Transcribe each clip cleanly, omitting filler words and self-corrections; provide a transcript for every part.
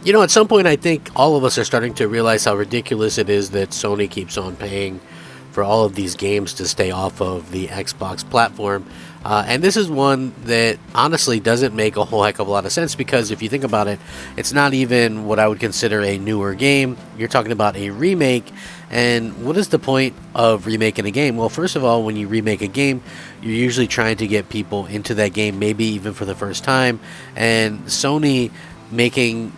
At some point, I think all of us are starting to realize how ridiculous it is that Sony keeps on paying for all of these games to stay off of the Xbox platform. And this is one that honestly doesn't make a whole heck of a lot of sense, because if you think about it, it's not even what I would consider a newer game. You're talking about a remake. And what is the point of remaking a game? Well, first of all, when you remake a game, you're usually trying to get people into that game, maybe even for the first time. And Sony making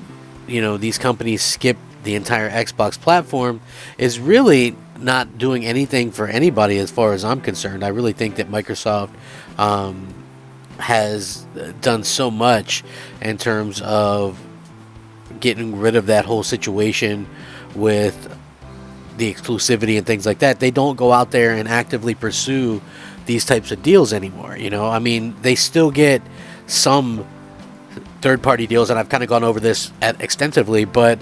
these companies skip the entire Xbox platform is really not doing anything for anybody as far as I'm concerned. I really think that Microsoft has done so much in terms of getting rid of that whole situation with the exclusivity and things like that. They don't go out there and actively pursue these types of deals anymore. I mean, they still get some third-party deals, and I've kind of gone over this extensively, but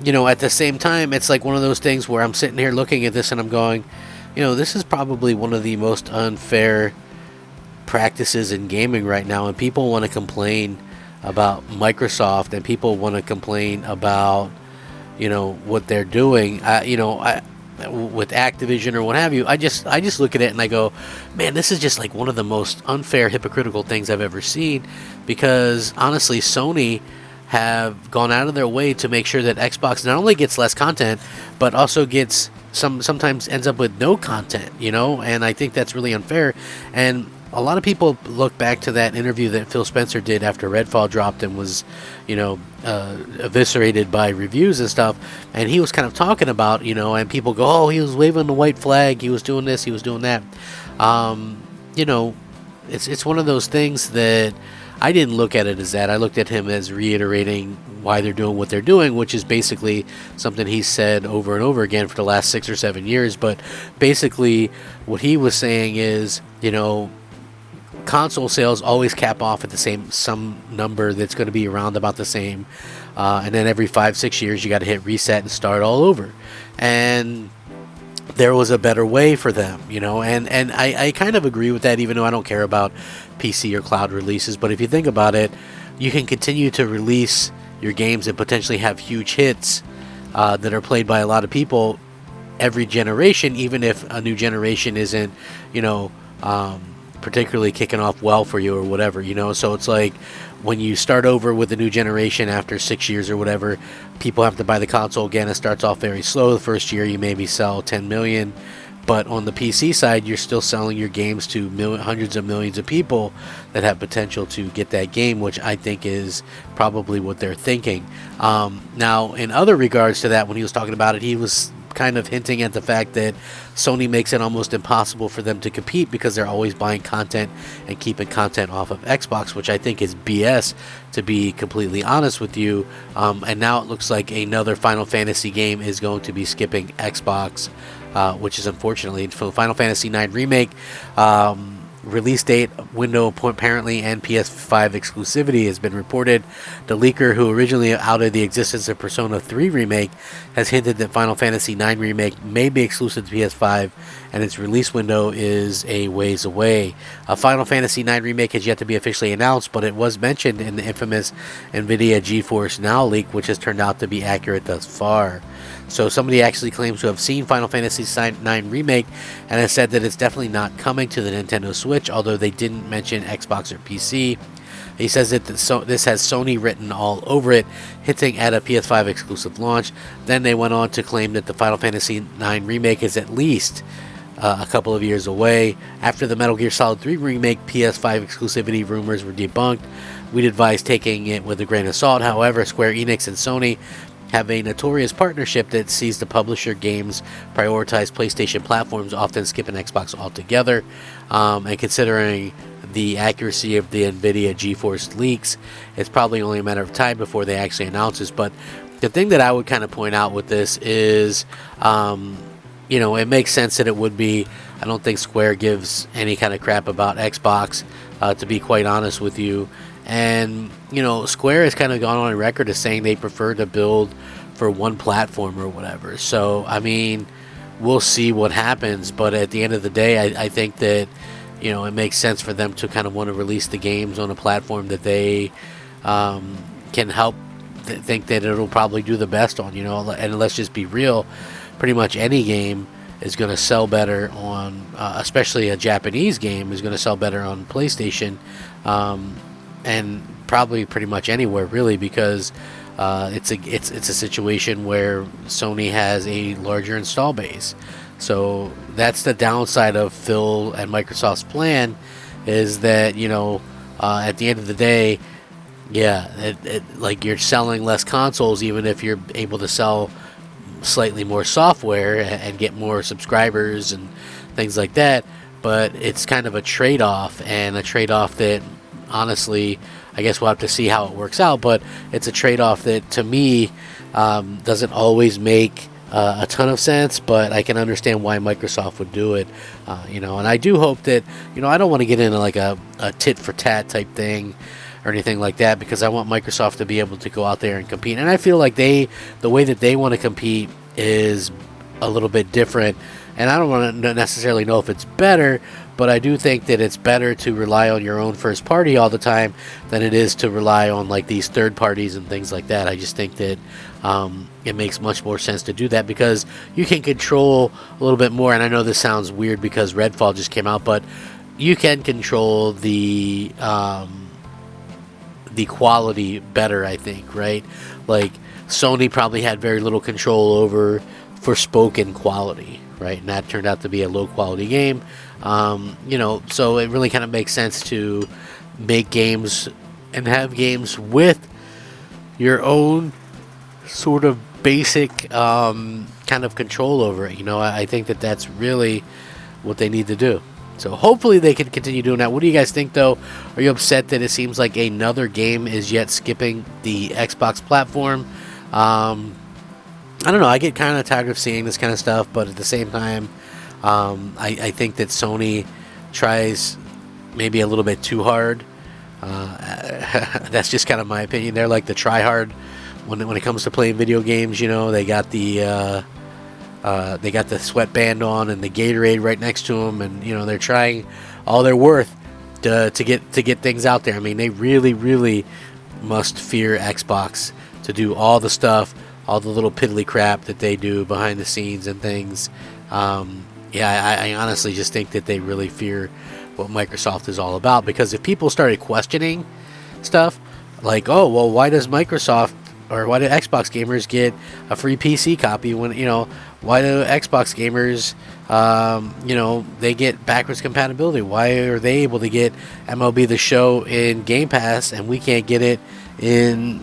at the same time, it's like one of those things where I'm sitting here looking at this and I'm going, this is probably one of the most unfair practices in gaming right now, and people want to complain about Microsoft, and people want to complain about what they're doing. With Activision or what have you, I just look at it and I go, man, this is just like one of the most unfair, hypocritical things I've ever seen. Because honestly, Sony have gone out of their way to make sure that Xbox not only gets less content, but also gets sometimes ends up with no content. And I think that's really unfair. And a lot of people look back to that interview that Phil Spencer did after Redfall dropped and was, eviscerated by reviews and stuff. And he was kind of talking about, and people go, oh, he was waving the white flag, he was doing this, he was doing that. It's one of those things that I didn't look at it as that. I looked at him as reiterating why they're doing what they're doing, which is basically something he said over and over again for the last 6 or 7 years. But basically what he was saying is, console sales always cap off at some number that's going to be around about the same, and then every 5-6 years you got to hit reset and start all over. And there was a better way for them, and I kind of agree with that, even though I don't care about PC or cloud releases. But if you think about it, you can continue to release your games and potentially have huge hits that are played by a lot of people every generation, even if a new generation isn't particularly kicking off well for you or whatever. So it's like when you start over with a new generation after 6 years or whatever, people have to buy the console again. It starts off very slow. The first year you maybe sell 10 million, but on the PC side you're still selling your games to hundreds of millions of people that have potential to get that game, which I think is probably what they're thinking. Now in other regards to that, when he was talking about it, he was kind of hinting at the fact that Sony makes it almost impossible for them to compete because they're always buying content and keeping content off of Xbox, which I think is BS, to be completely honest with you. And now it looks like another Final Fantasy game is going to be skipping Xbox, which is unfortunately for Final Fantasy IX Remake. Release date window apparently and PS5 exclusivity has been reported. The leaker, who originally outed the existence of Persona 3 Remake, has hinted that Final Fantasy IX Remake may be exclusive to PS5 and its release window is a ways away. Final Fantasy IX Remake has yet to be officially announced, but it was mentioned in the infamous NVIDIA GeForce Now leak, which has turned out to be accurate thus far. So somebody actually claims to have seen Final Fantasy IX Remake and has said that it's definitely not coming to the Nintendo Switch, although they didn't mention Xbox or PC. He says that this has Sony written all over it, hinting at a PS5 exclusive launch. Then they went on to claim that the Final Fantasy IX Remake is at least a couple of years away. After the Metal Gear Solid 3 Remake PS5 exclusivity rumors were debunked, we'd advise taking it with a grain of salt. However, Square Enix and Sony have a notorious partnership that sees the publisher games prioritize PlayStation platforms, often skipping Xbox altogether. And considering the accuracy of the NVIDIA GeForce leaks, it's probably only a matter of time before they actually announce this. But the thing that I would kind of point out with this is, it makes sense that it would be. I don't think Square gives any kind of crap about Xbox, to be quite honest with you. And, Square has kind of gone on record as saying they prefer to build for one platform or whatever. So, I mean, we'll see what happens. But at the end of the day, I think that, it makes sense for them to kind of want to release the games on a platform that they can help think that it'll probably do the best on, and let's just be real, pretty much any game is going to sell better on, especially a Japanese game is going to sell better on PlayStation, and probably pretty much anywhere really, because it's a situation where Sony has a larger install base. So that's the downside of Phil and Microsoft's plan, is that at the end of the day, yeah, like you're selling less consoles, even if you're able to sell slightly more software and get more subscribers and things like that. But it's kind of a trade-off, and a trade-off that honestly, I guess we'll have to see how it works out, but it's a trade-off that to me doesn't always make a ton of sense, but I can understand why Microsoft would do it, and I do hope that, I don't want to get into like a tit for tat type thing or anything like that, because I want Microsoft to be able to go out there and compete. And I feel like the way that they want to compete is a little bit different, and I don't want to necessarily know if it's better, but I do think that it's better to rely on your own first party all the time than it is to rely on like these third parties and things like that. I just think that it makes much more sense to do that, because you can control a little bit more. And I know this sounds weird because Redfall just came out, but you can control the quality better, I think, right? Like Sony probably had very little control over Forspoken quality, right? And that turned out to be a low quality game. So it really kind of makes sense to make games and have games with your own sort of basic kind of control over it. I think that that's really what they need to do. So hopefully they can continue doing that. What do you guys think, though? Are you upset that it seems like another game is yet skipping the Xbox platform? I don't know. I get kind of tired of seeing this kind of stuff, but at the same time, I think that Sony tries maybe a little bit too hard. That's just kind of my opinion. They're like the try hard when it comes to playing video games. They got the sweatband on and the Gatorade right next to them, and they're trying all their worth to get things out there. I mean, they really, really must fear Xbox to do all the stuff, all the little piddly crap that they do behind the scenes and things. I honestly just think that they really fear what Microsoft is all about, because if people started questioning stuff like, oh, well, why does Microsoft or why do Xbox gamers get a free PC copy when, why do Xbox gamers, they get backwards compatibility? Why are they able to get MLB The Show in Game Pass and we can't get it in,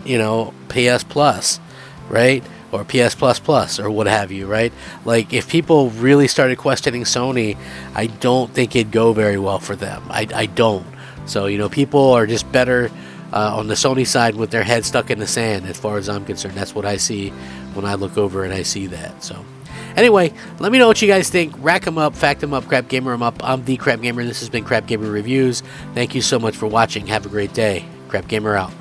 PS Plus, right? Or PS Plus Plus or what have you, right? Like, if people really started questioning Sony, I don't think it'd go very well for them. I don't. So, people are just better on the Sony side with their head stuck in the sand, as far as I'm concerned. That's what I see when I look over and I see that. So anyway, let me know what you guys think. Rack 'em up, fact 'em up, Crap Gamer 'em up. I'm the Crap Gamer. This has been Crap Gamer Reviews. Thank you so much for watching. Have a great day. Crap Gamer out.